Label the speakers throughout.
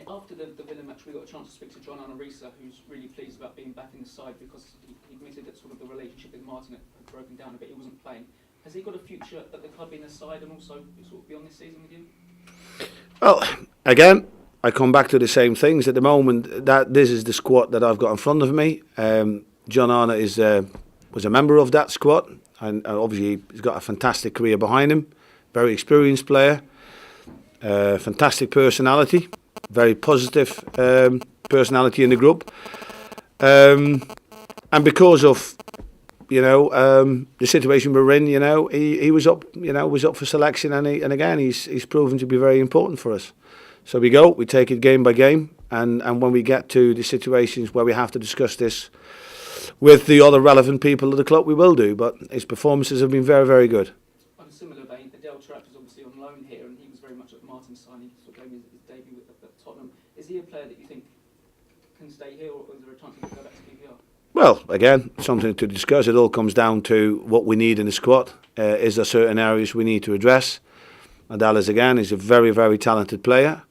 Speaker 1: after the Villa match, we got a chance to speak to Arne, who's really pleased about being back in the side because he admitted that sort of the relationship with Martin had broken down a bit. He wasn't playing. Has he got a future at the club in the side and also sort of beyond this season with you?
Speaker 2: Well, again, I come back to the same things at the moment. That this is the squad that I've got in front of me. Arne was a member of that squad, and obviously he's got a fantastic career behind him. Very experienced player, fantastic personality, very positive personality in the group, and because of the situation we're in, he was up, was up for selection, and again he's proven to be very important for us. So we take it game by game, and when we get to the situations where we have to discuss this with the other relevant people of the club, we will do. But his performances have been very, very good.
Speaker 1: On a similar vein, Adel is obviously on loan here, and he was very much at Martin's side. He sort of gave his debut at Tottenham. Is he a player that you think can stay here, or is there a chance he can go back to QPR?
Speaker 2: Well, again, something to discuss. It all comes down to what we need in the squad. Is there certain areas we need to address? Adel is a very, very talented player,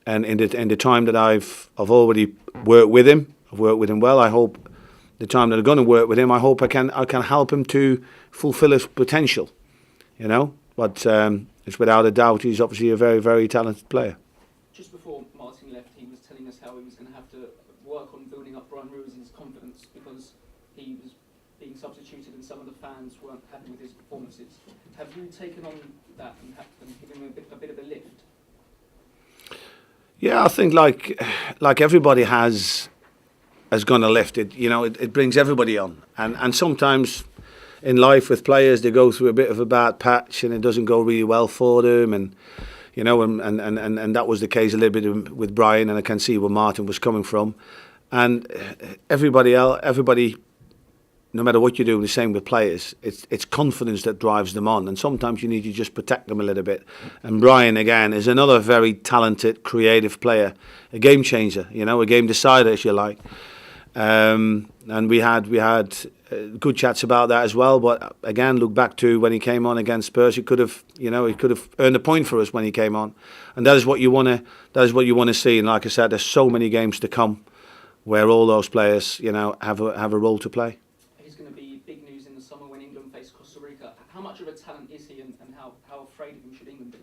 Speaker 2: and in the time that I've already worked with him, I've worked with him well. I hope the time that I'm going to work with him, I hope I can help him to fulfil his potential. But it's without a doubt he's obviously a very, very talented player.
Speaker 1: Just before Martin left, he was telling us how he was going to have to work on building up Bryan Ruiz's confidence because he was being substituted and some of the fans weren't happy with his performances. Have you taken on that and given him a bit of a lift?
Speaker 2: Yeah, I think like everybody has gone a lift. It brings everybody on, and sometimes in life with players they go through a bit of a bad patch and it doesn't go really well for them, and and that was the case a little bit with Bryan, and I can see where Martin was coming from, and everybody, no matter what you do, the same with players. It's confidence that drives them on, and sometimes you need to just protect them a little bit. And Bryan again is another very talented, creative player, a game changer, a game decider, if you like. And we had good chats about that as well. But again, look back to when he came on against Spurs. He could have earned a point for us when he came on, and that is what you want to. That is what you want to see. And like I said, there's so many games to come where all those players, have a role to play.
Speaker 1: He's going to be big news in the summer when England face Costa Rica. How much of a talent is he, and how afraid of him should England be?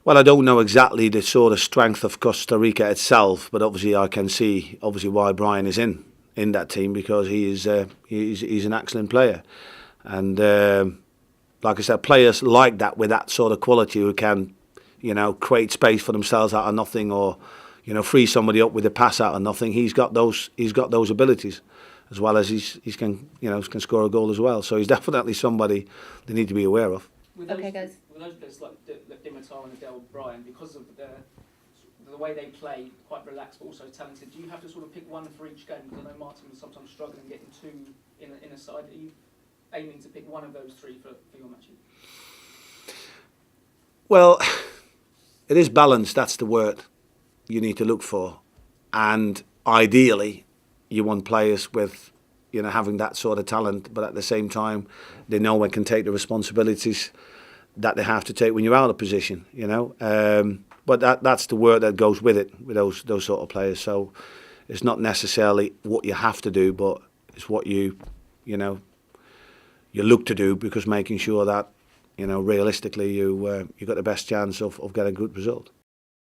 Speaker 2: Well, I don't know exactly the sort of strength of Costa Rica itself, but obviously I can see why Bryan is in that team, because he's an excellent player, and like I said, players like that with that sort of quality who can, create space for themselves out of nothing, or free somebody up with a pass out of nothing. He's got those abilities, as well as he can score a goal as well. So he's definitely somebody they need to be aware of.
Speaker 1: With those players like Dimitar and Adel, Bryan, because of the way they play, quite relaxed but also talented, do you have to sort of pick one for each game? Because I know Martin was sometimes struggling getting two in a side. Are you aiming to pick one of those three for your matches?
Speaker 2: Well, it is balanced. That's the word you need to look for, and ideally you want players with having that sort of talent, but at the same time they know and can take the responsibilities that they have to take when you're out of position, but that's the word that goes with it, with those sort of players. So it's not necessarily what you have to do, but it's what you look to do, because making sure that realistically you got the best chance of getting a good result.